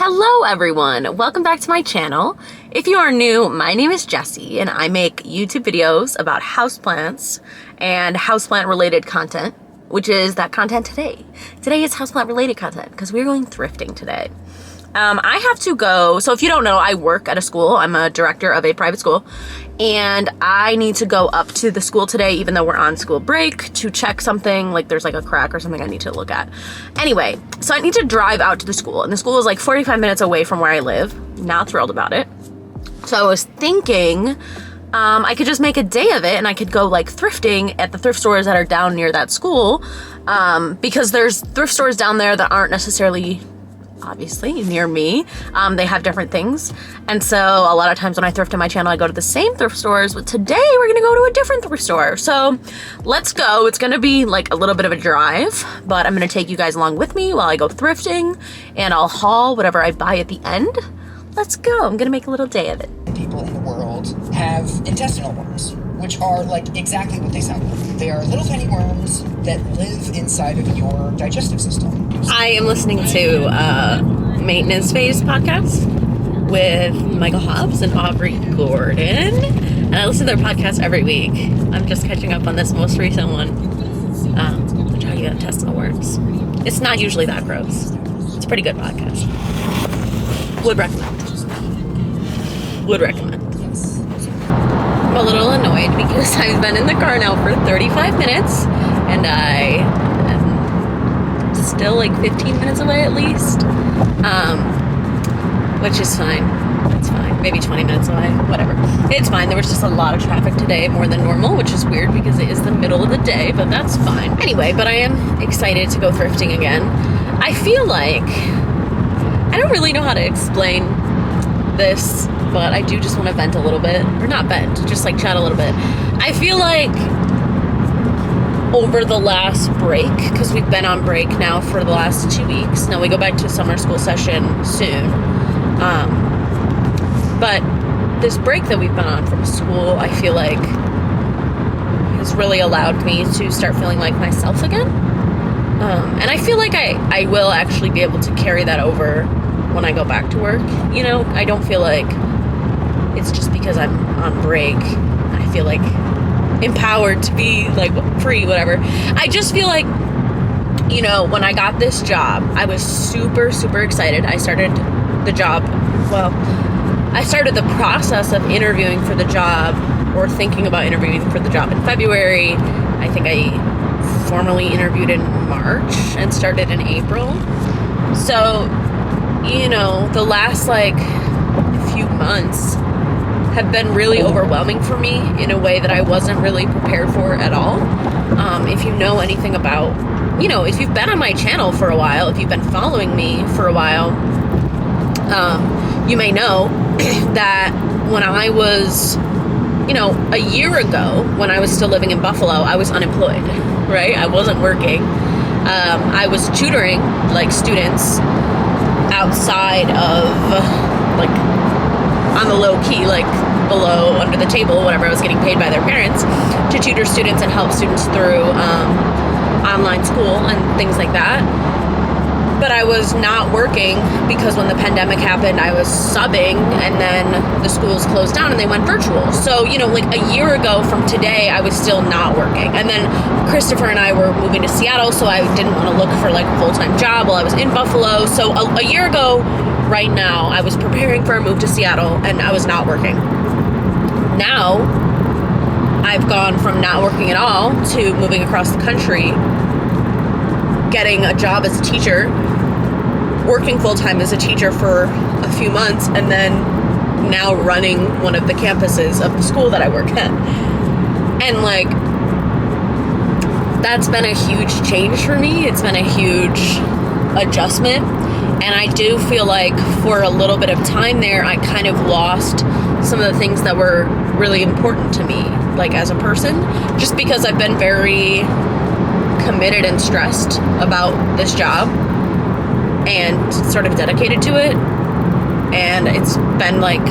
Hello everyone, welcome back to my channel. If you are new, my name is Jessie and I make YouTube videos about houseplants and houseplant related content, which is that content today. Today is houseplant related content because we're going thrifting today. I have to go, so if you don't know, I work at a school. I'm a director of a private school and I need to go up to the school today even though we're on school break to check something, like there's like a crack or something I need to look at. Anyway, so I need to drive out to the school and the school is like 45 minutes away from where I live. Not thrilled about it. So I was thinking I could just make a day of it and I could go like thrifting at the thrift stores that are down near that school because there's thrift stores down there that aren't necessarily obviously near me. They have different things. And so a lot of times when I thrift on my channel, I go to the same thrift stores, but today we're gonna go to a different thrift store. So let's go. It's gonna be like a little bit of a drive, but I'm gonna take you guys along with me while I go thrifting and I'll haul whatever I buy at the end. Let's go. I'm gonna make a little day of it. People in the world have intestinal worms, which are like exactly what they sound like. They are little tiny worms that live inside of your digestive system. I am listening to Maintenance Phase podcast with Michael Hobbs and Aubrey Gordon, and I listen to their podcast every week. I'm just catching up on this most recent one. They're talking about intestinal worms. It's not usually that gross. It's a pretty good podcast. Would recommend. Would recommend. I'm a little annoyed because I've been in the car now for 35 minutes and I am still like 15 minutes away at least, which is fine. It's fine. Maybe 20 minutes away, whatever. It's fine. There was just a lot of traffic today, more than normal, which is weird because it is the middle of the day, but that's fine. Anyway, but I am excited to go thrifting again. I feel like, I don't really know how to explain this, but I do just want to vent a little bit, or not vent, just like chat a little bit. I feel like over the last break, because we've been on break now for the last 2 weeks, now we go back to summer school session soon, but this break that we've been on from school, I feel like has really allowed me to start feeling like myself again, and I feel like I will actually be able to carry that over when I go back to work. You know, I don't feel like it's just because I'm on break. I feel like empowered to be like free, whatever. I just feel like, you know, when I got this job, I was super, super excited. I started the job, well, I started the process of interviewing for the job or thinking about interviewing for the job in February. I think I formally interviewed in March and started in April. So, you know, the last like few months have been really overwhelming for me in a way that I wasn't really prepared for at all. If you know anything about, you know, if you've been on my channel for a while, if you've been following me for a while, you may know that when I was, you know, a year ago, when I was still living in Buffalo, I was unemployed, right? I wasn't working. I was tutoring like students outside of, like, on the low key, like below, under the table, whatever. I was getting paid by their parents to tutor students and help students through online school and things like that. But I was not working because when the pandemic happened, I was subbing and then the schools closed down and they went virtual. So, you know, like a year ago from today, I was still not working. And then Christopher and I were moving to Seattle, so I didn't want to look for like a full-time job while I was in Buffalo. So a year ago right now, I was preparing for a move to Seattle and I was not working. Now, I've gone from not working at all to moving across the country, getting a job as a teacher, working full-time as a teacher for a few months, and then now running one of the campuses of the school that I work at. And like, that's been a huge change for me. It's been a huge adjustment. And I do feel like for a little bit of time there, I kind of lost some of the things that were really important to me, like as a person, just because I've been very committed and stressed about this job and sort of dedicated to it. And it's been like,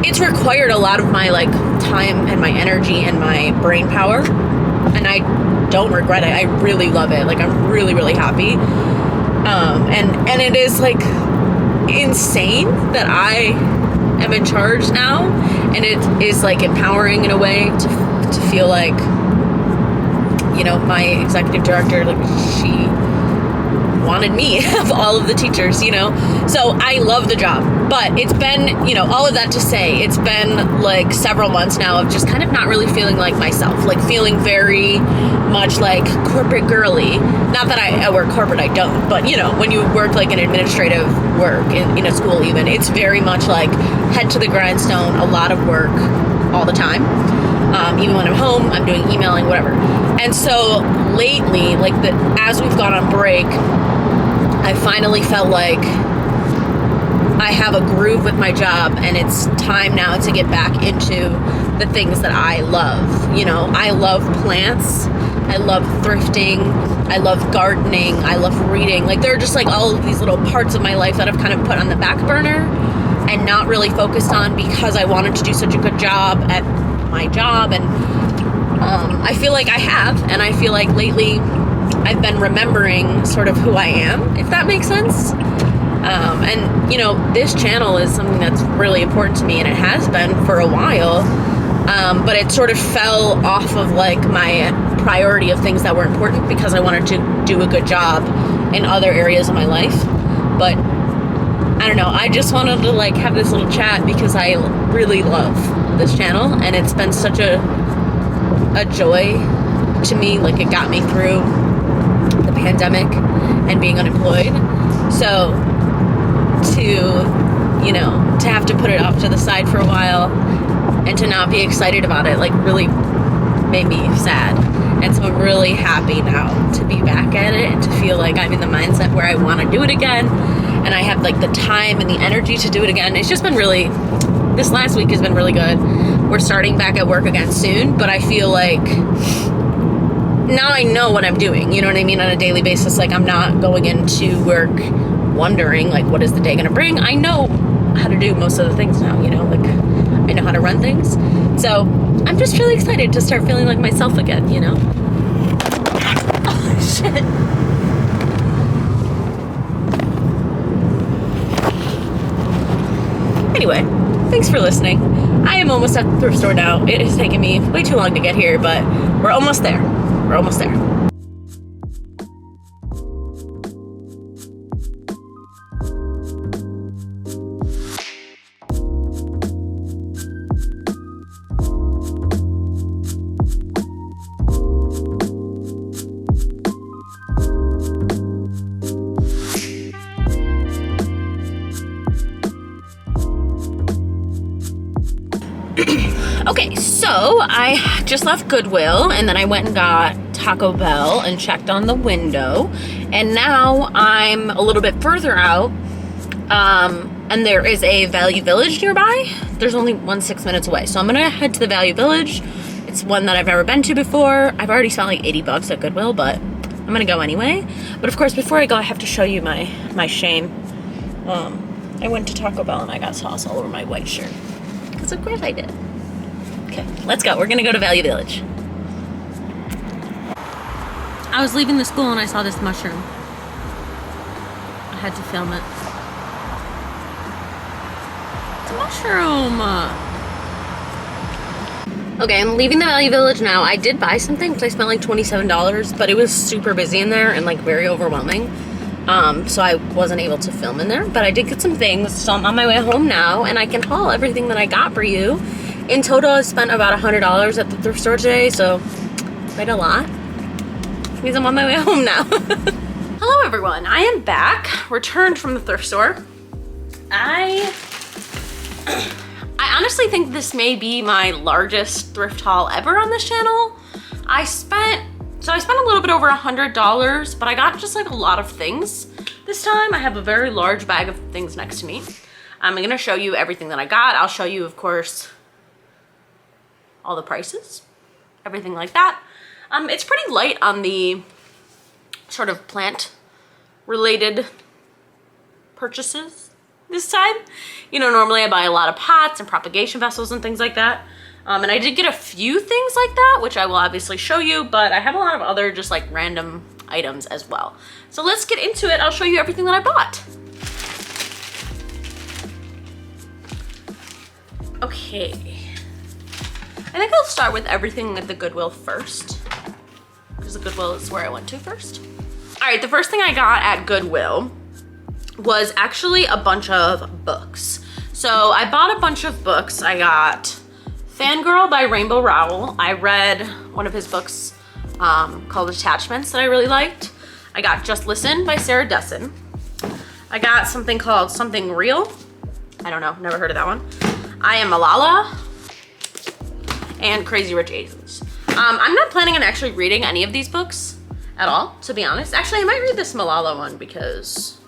it's required a lot of my like time and my energy and my brain power. And I don't regret it. I really love it. Like, I'm really, really happy. And it is like insane that I am in charge now, and it is like empowering in a way to feel like, you know, my executive director, like, she wanted me of all of the teachers, you know. So I love the job, but it's been, you know, all of that to say, it's been like several months now of just kind of not really feeling like myself, like feeling very much like corporate girly. Not that I work corporate, I don't, but you know, when you work like an administrative work in a school even, it's very much like head to the grindstone, a lot of work all the time. Even when I'm home, I'm doing emailing, whatever. And so lately, like as we've gone on break, I finally felt like I have a groove with my job, and it's time now to get back into the things that I love. You know, I love plants, I love thrifting, I love gardening, I love reading. Like, there are just like all of these little parts of my life that I've kind of put on the back burner and not really focused on because I wanted to do such a good job at my job. And I feel like I have, and I feel like lately I've been remembering sort of who I am, if that makes sense. And you know, this channel is something that's really important to me, and it has been for a while, but it sort of fell off of like my priority of things that were important because I wanted to do a good job in other areas of my life. But I don't know, I just wanted to like have this little chat because I really love this channel, and it's been such a joy to me. Like, it got me through the pandemic and being unemployed. So to, you know, to have to put it off to the side for a while and to not be excited about it, like, really made me sad. And so I'm really happy now to be back at it and to feel like I'm in the mindset where I want to do it again, and I have like the time and the energy to do it again. It's just been really, this last week has been really good. We're starting back at work again soon, but I feel like now I know what I'm doing, you know what I mean, on a daily basis. Like, I'm not going into work wondering like, what is the day gonna bring? I know how to do most of the things now, you know, like I know how to run things. So I'm just really excited to start feeling like myself again, you know. Oh shit. Anyway, thanks for listening. I am almost at the thrift store now. It has taken me way too long to get here, but we're almost there. We're almost there. Okay, so I just left Goodwill, and then I went and got Taco Bell and checked on the window, and now I'm a little bit further out, and there is a Value Village nearby. There's only one 6 minutes away, so I'm gonna head to the Value Village. It's one that I've never been to before. I've already spent like 80 bucks at Goodwill, but I'm gonna go anyway. But of course, before I go, I have to show you my shame. I went to Taco Bell and I got sauce all over my white shirt, because of course I did. Okay, let's go. We're gonna go to Value Village. I was leaving the school and I saw this mushroom. I had to film it. It's a mushroom! Okay, I'm leaving the Value Village now. I did buy something because I spent like $27, but it was super busy in there and like very overwhelming. So I wasn't able to film in there, but I did get some things. So I'm on my way home now, and I can haul everything that I got for you. In total, I spent about $100 at the thrift store today, so quite a lot. Which means I'm on my way home now. Hello everyone, I am back, returned from the thrift store. I honestly think this may be my largest thrift haul ever on this channel. I spent a little bit over $100, but I got just like a lot of things this time. I have a very large bag of things next to me. I'm gonna show you everything that I got. I'll show you, of course, all the prices, everything like that. It's pretty light on the sort of plant related purchases this time. You know, normally I buy a lot of pots and propagation vessels and things like that. And I did get a few things like that, which I will obviously show you, but I have a lot of other just like random items as well. So let's get into it. I'll show you everything that I bought. Okay. I think I'll start with everything at the Goodwill first, because the Goodwill is where I went to first. All right, the first thing I got at Goodwill was actually a bunch of books. So I bought a bunch of books. I got Fangirl by Rainbow Rowell. I read one of his books called Attachments that I really liked. I got Just Listen by Sarah Dessen. I got something called Something Real. I don't know, never heard of that one. I Am Malala and Crazy Rich Asians. I'm not planning on actually reading any of these books at all, to be honest. Actually, I might read this Malala one because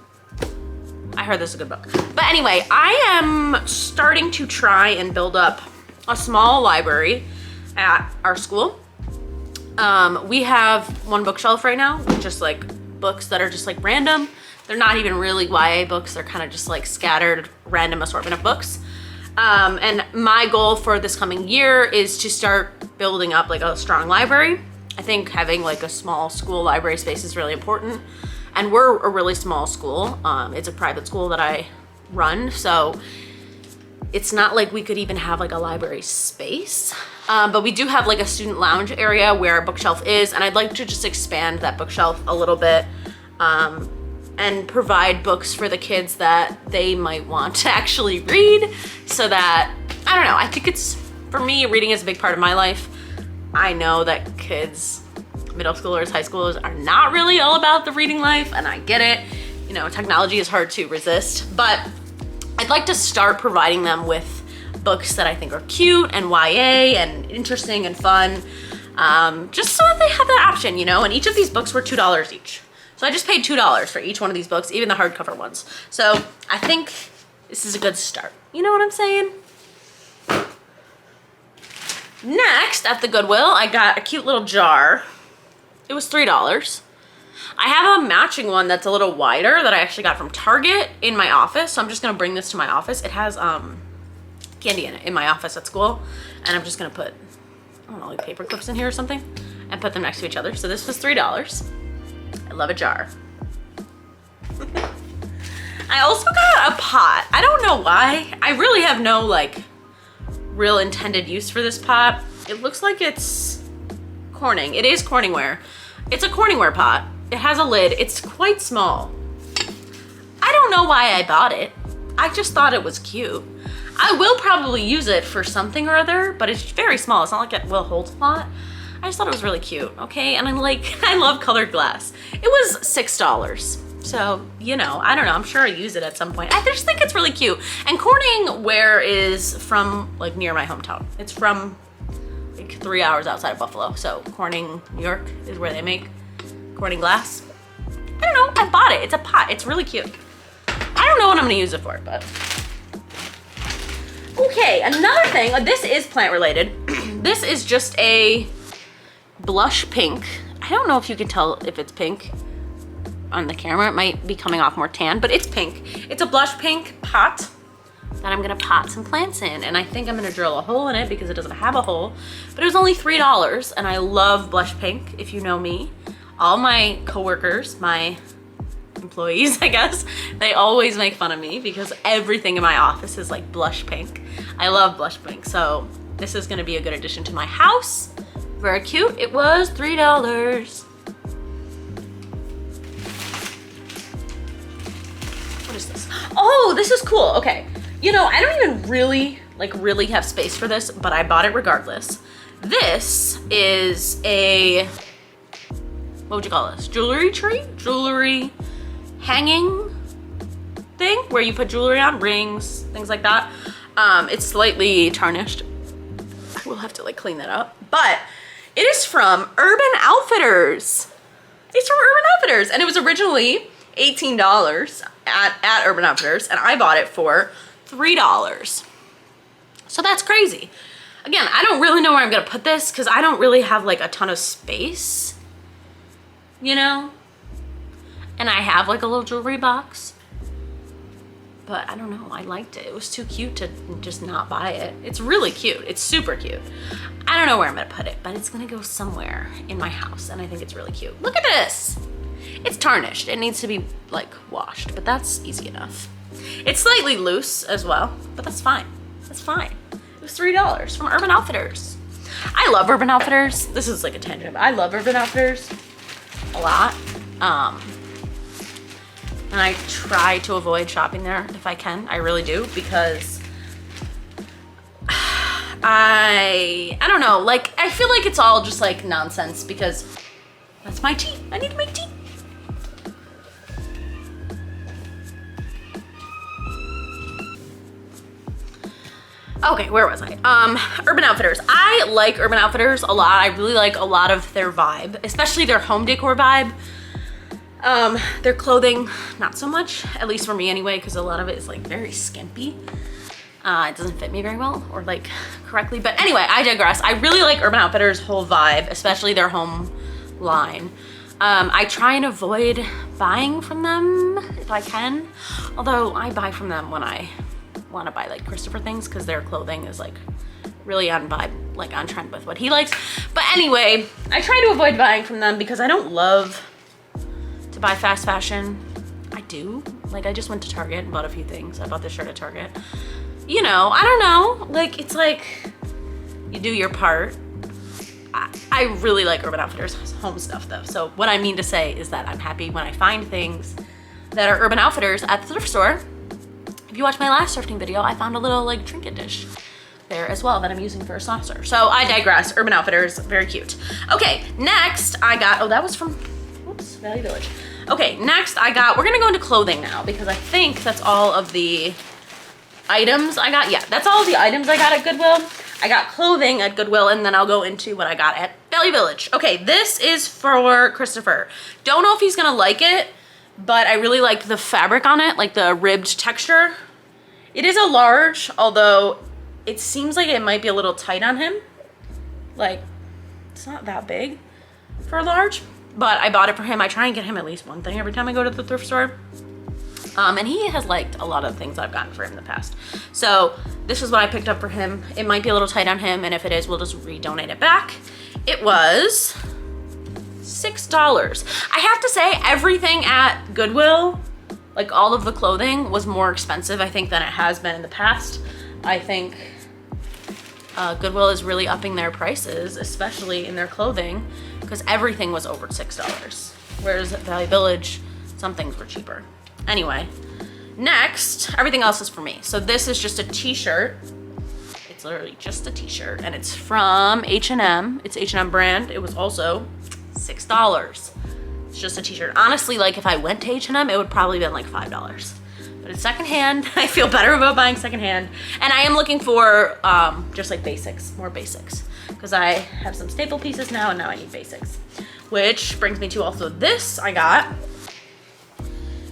I heard this is a good book. But anyway, I am starting to try and build up a small library at our school. We have one bookshelf right now with just like books that are just like random. They're not even really YA books. They're kind of just like scattered random assortment of books. And my goal for this coming year is to start building up like a strong library. I think having like a small school library space is really important. And we're a really small school. It's a private school that I run. So it's not like we could even have like a library space. But we do have like a student lounge area where our bookshelf is. And I'd like to just expand that bookshelf a little bit. And provide books for the kids that they might want to actually read, so that, I don't know, I think it's, for me, reading is a big part of my life. I know that kids, middle schoolers, high schoolers are not really all about the reading life, and I get it. You know, technology is hard to resist, but I'd like to start providing them with books that I think are cute and YA and interesting and fun, just so that they have that option, you know, and each of these books were $2 each. So I just paid $2 for each one of these books, even the hardcover ones. So I think this is a good start. You know what I'm saying? Next, at the Goodwill, I got a cute little jar. It was $3. I have a matching one that's a little wider that I actually got from Target in my office. So I'm just gonna bring this to my office. It has candy in it in my office at school. And I'm just gonna put, I don't know, like paper clips in here or something and put them next to each other. So this was $3. I love a jar. I also got a pot. I don't know why. I really have no like real intended use for this pot. It looks like it's Corning. It is Corningware. It's a Corningware pot. It has a lid. It's quite small. I don't know why I bought it. I just thought it was cute. I will probably use it for something or other, but it's very small. It's not like it will hold a lot. I just thought it was really cute, okay? And I love colored glass. It was $6. So, you know, I don't know. I'm sure I use it at some point. I just think it's really cute. And Corningware is from like near my hometown. It's from like 3 hours outside of Buffalo. So Corning, New York is where they make Corning glass. I don't know, I bought it. It's a pot, it's really cute. I don't know what I'm gonna use it for, but. Okay, another thing, this is plant related. This is just a blush pink. I don't know if you can tell if it's pink on the camera. It might be coming off more tan, but it's pink. It's a blush pink pot that I'm gonna pot some plants in, and I think I'm gonna drill a hole in it because it doesn't have a hole, but it was only $3, and I love blush pink, if you know me. All my coworkers, my employees, I guess, they always make fun of me because everything in my office is like blush pink. I love blush pink, so this is gonna be a good addition to my house. Very cute. It was $3. What is this? Oh, this is cool. Okay. You know, I don't even really have space for this, but I bought it regardless. This is a, what would you call this? Jewelry tree? Jewelry hanging thing where you put jewelry on, rings, things like that. It's slightly tarnished. I will have to like clean that up, but it is from Urban Outfitters. It's from Urban Outfitters, and it was originally $18 at Urban Outfitters, and I bought it for $3. So that's crazy. Again, I don't really know where I'm gonna put this because I don't really have like a ton of space, you know? And I have like a little jewelry box, but I don't know, I liked it. It was too cute to just not buy it. It's really cute, it's super cute. I don't know where I'm gonna put it, but it's gonna go somewhere in my house, and I think it's really cute. Look at this. It's tarnished. It needs to be like washed, but that's easy enough. It's slightly loose as well, but that's fine. That's fine. It was $3 from Urban Outfitters. I love Urban Outfitters. This is like a tangent, but I love Urban Outfitters a lot. And I try to avoid shopping there if I can. I really do, because I don't know, like, I feel like it's all just like nonsense, because that's my tea. I need to make tea. Okay, where was I? Urban Outfitters. I like Urban Outfitters a lot. I really like a lot of their vibe, especially their home decor vibe. Their clothing, not so much, at least for me anyway, because a lot of it is like very skimpy. It doesn't fit me very well or like correctly, but anyway, I digress. I really like Urban Outfitters' whole vibe, especially their home line. I try and avoid buying from them if I can, although I buy from them when I want to buy like Christopher things, because their clothing is like really on vibe, like on trend with what he likes. But anyway, I try to avoid buying from them because I don't love to buy fast fashion. I do. Like, I just went to Target and bought a few things. I bought this shirt at Target. You know, I don't know. Like, it's like you do your part. I really like Urban Outfitters home stuff though. So what I mean to say is that I'm happy when I find things that are Urban Outfitters at the thrift store. If you watched my last thrifting video, I found a little like trinket dish there as well that I'm using for a saucer. So I digress. Urban Outfitters, very cute. Okay, next I got, oh, that was from, whoops, Value Village. Okay, next I got, we're gonna go into clothing now, because I think that's all of the items I got. Yeah, that's all of the items I got at Goodwill. I got clothing at Goodwill, and then I'll go into what I got at Value Village. Okay, this is for Christopher. Don't know if he's gonna like it, but I really like the fabric on it, like the ribbed texture. It is a large, although it seems like it might be a little tight on him. Like, it's not that big for a large, but I bought it for him. I try and get him at least one thing every time I go to the thrift store. And he has liked a lot of the things I've gotten for him in the past. So this is what I picked up for him. It might be a little tight on him, and if it is, we'll just redonate it back. It was $6. I have to say, everything at Goodwill, like all of the clothing, was more expensive, I think, than it has been in the past. I think Goodwill is really upping their prices, especially in their clothing, because everything was over $6. Whereas at Value Village, some things were cheaper. Anyway, next, everything else is for me. So this is just a t-shirt. It's literally just a t-shirt, and it's from H&M. It's H&M brand. It was also $6. It's just a t-shirt. Honestly, like if I went to H&M, it would probably been like $5. But it's secondhand. I feel better about buying secondhand. And I am looking for just like basics, more basics. Because I have some staple pieces now, and now I need basics. Which brings me to also this I got.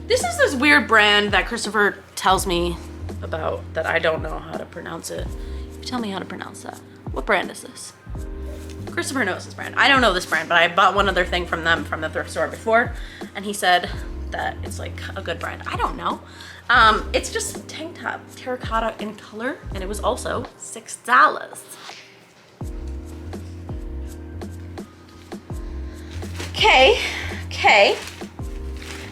This is this weird brand that Christopher tells me about that I don't know how to pronounce it. You tell me how to pronounce that. What brand is this? Christopher knows this brand. I don't know this brand, but I bought one other thing from them from the thrift store before, and he said that it's like a good brand. I don't know. It's just a tank top, terracotta in color, and it was also $6. Okay.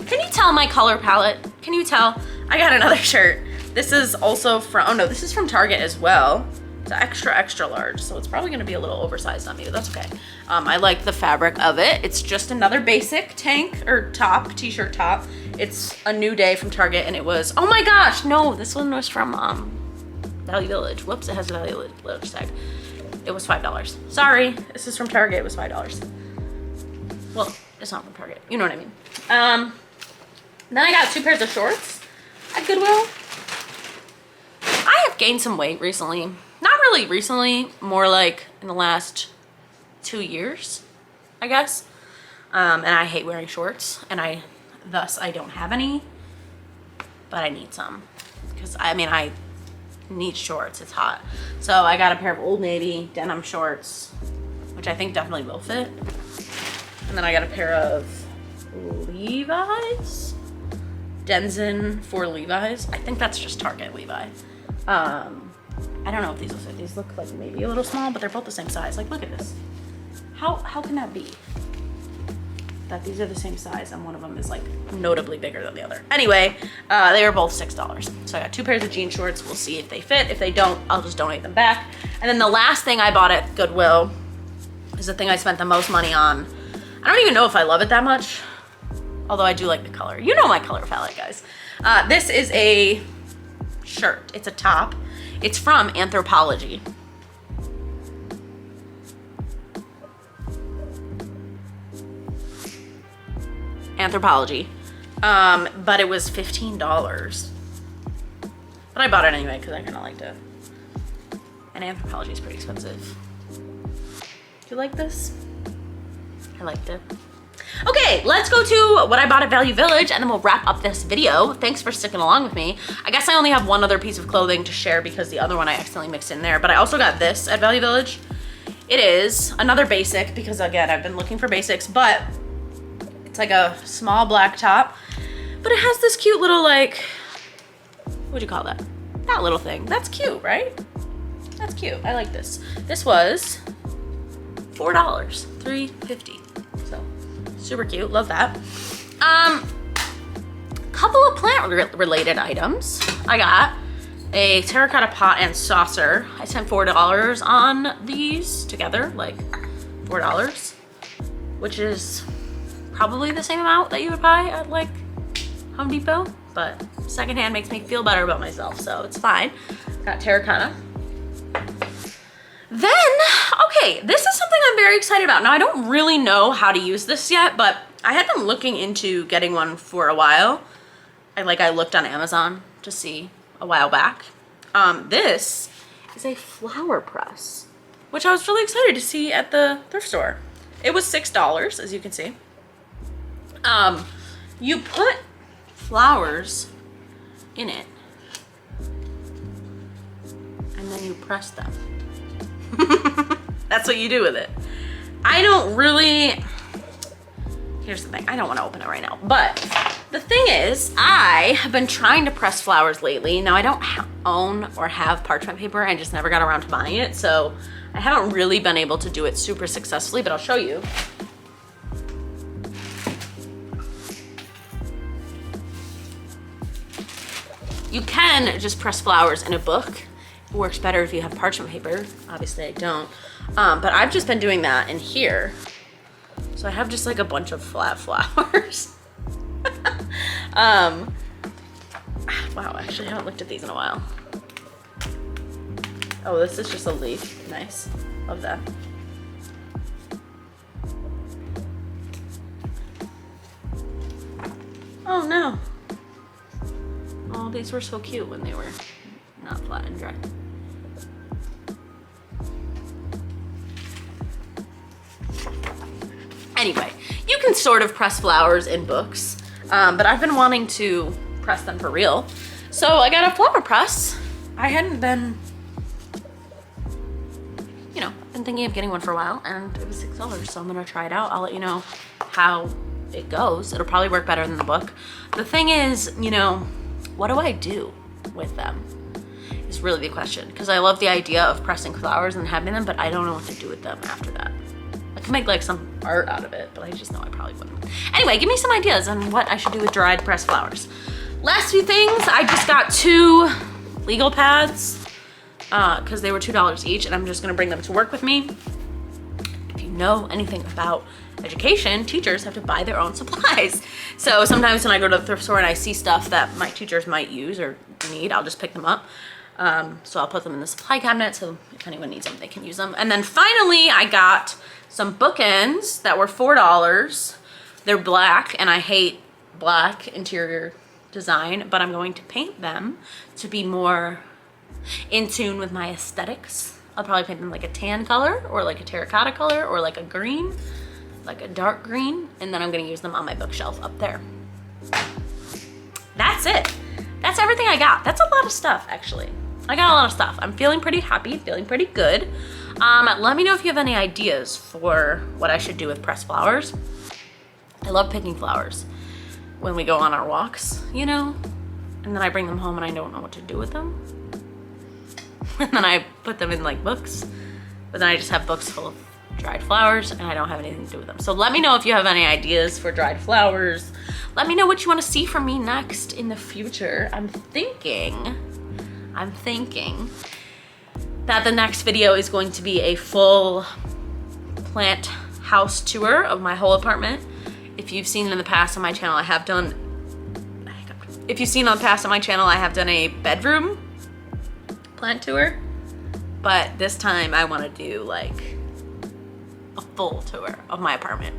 Can you tell my color palette? Can you tell? I got another shirt. This is also from, oh no, this is from Target as well. It's extra, extra large, so it's probably gonna be a little oversized on me, but that's okay. I like the fabric of it. It's just another basic tank or top, t-shirt top. It's a new day from Target, and it was, oh my gosh, no, this one was from Value Village. Whoops, it has a Value Village tag. It was $5. Sorry, this is from Target, it was $5. Well, it's not from Target, you know what I mean. Then I got 2 pairs of shorts at Goodwill. I have gained some weight recently. Not really recently, more like in the last 2 years, I guess. And I hate wearing shorts, and thus I don't have any, but I need some. Because I mean, I need shorts, it's hot. So I got a pair of Old Navy denim shorts, which I think definitely will fit. And then I got a pair of Levi's, Denizen for Levi's. I think that's just Target Levi. I don't know if these will fit. These look like maybe a little small, but they're both the same size. Like, look at this. How can that be? that these are the same size and one of them is like notably bigger than the other. Anyway, they were both $6. So I got 2 pairs of jean shorts. We'll see if they fit. If they don't, I'll just donate them back. And then the last thing I bought at Goodwill is the thing I spent the most money on. I don't even know if I love it that much, although I do like the color. You know my color palette, guys. This is a shirt. It's a top. It's from Anthropologie. Anthropologie. But it was $15. But I bought it anyway because I kind of liked it. And Anthropologie is pretty expensive. Do you like this? I liked it. Okay, let's go to what I bought at Value Village and then we'll wrap up this video. Thanks for sticking along with me. I guess I only have one other piece of clothing to share because the other one I accidentally mixed in there, but I also got this at Value Village. It is another basic because again, I've been looking for basics, but it's like a small black top, but it has this cute little like, what'd you call that? That little thing. That's cute, right? That's cute. I like this. This was $4, $3.50. So super cute. Love that. Couple of plant related items. I got a terracotta pot and saucer. I spent $4 on these together, like $4, which is probably the same amount that you would buy at like Home Depot, but secondhand makes me feel better about myself, so it's fine. Got terracotta. Then, okay, this is something I'm very excited about. Now, I don't really know how to use this yet, but I had been looking into getting one for a while. I looked on Amazon to see a while back. This is a flower press, which I was really excited to see at the thrift store. It was $6, as you can see. You put flowers in it, and then you press them. That's what you do with it. I don't really, here's the thing, I don't want to open it right now, but the thing is, I have been trying to press flowers lately. Now I don't own or have parchment paper, I just never got around to buying it, so I haven't really been able to do it super successfully, but I'll show you. You can just press flowers in a book. It works better if you have parchment paper. Obviously I don't. But I've just been doing that in here. So I have just like a bunch of flat flowers. Wow, actually I haven't looked at these in a while. Oh, this is just a leaf. Nice. Love that. Oh no. Oh, these were so cute when they were not flat and dry. Anyway, you can sort of press flowers in books, but I've been wanting to press them for real. So I got a flower press. I hadn't been, you know, been thinking of getting one for a while, and it was $6, so I'm gonna try it out. I'll let you know how it goes. It'll probably work better than the book. The thing is, you know, what do I do with them is really the question, because I love the idea of pressing flowers and having them, but I don't know what to do with them after that. I could make like some art out of it, but I just know I probably wouldn't. Anyway, give me some ideas on what I should do with dried pressed flowers. Last few things, I just got 2 legal pads because they were $2 each, and I'm just gonna bring them to work with me. If you know anything about education, teachers have to buy their own supplies. So sometimes when I go to the thrift store and I see stuff that my teachers might use or need, I'll just pick them up. So I'll put them in the supply cabinet, so if anyone needs them, they can use them. And then finally, I got some bookends that were $4. They're black, and I hate black interior design, but I'm going to paint them to be more in tune with my aesthetics. I'll probably paint them like a tan color, or like a terracotta color, or like a green, like a dark green, and then I'm gonna use them on my bookshelf up there. That's it. That's everything I got. That's a lot of stuff, actually. I got a lot of stuff. I'm feeling pretty happy, feeling pretty good. Let me know if you have any ideas for what I should do with pressed flowers. I love picking flowers when we go on our walks, you know? And then I bring them home and I don't know what to do with them. And then I put them in like books, but then I just have books full of dried flowers, and I don't have anything to do with them. So let me know if you have any ideas for dried flowers. Let me know what you want to see from me next in the future. I'm thinking that the next video is going to be a full plant house tour of my whole apartment. If you've seen in the past on my channel, I have done a bedroom plant tour, but this time I want to do like a full tour of my apartment.